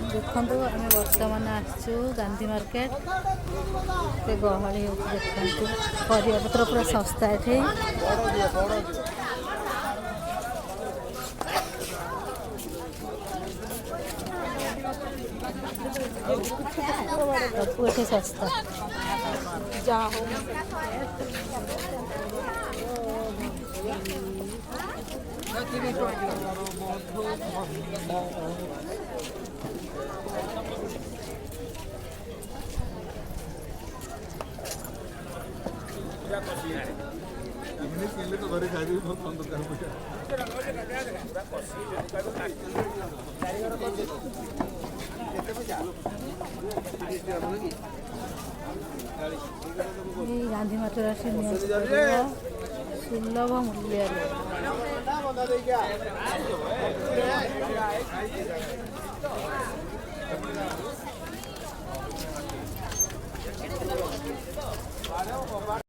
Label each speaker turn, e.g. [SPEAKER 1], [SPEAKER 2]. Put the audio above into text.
[SPEAKER 1] देखो आम बर्तमान आसचु गांधी मार्केट गहली हो देखु परिया पत्र पूरा सस्ता ये सब ये सस्ता जा
[SPEAKER 2] तो घरे खाई बहुत कम दुकान
[SPEAKER 1] गांधी मार्केट सुलभ मूल्य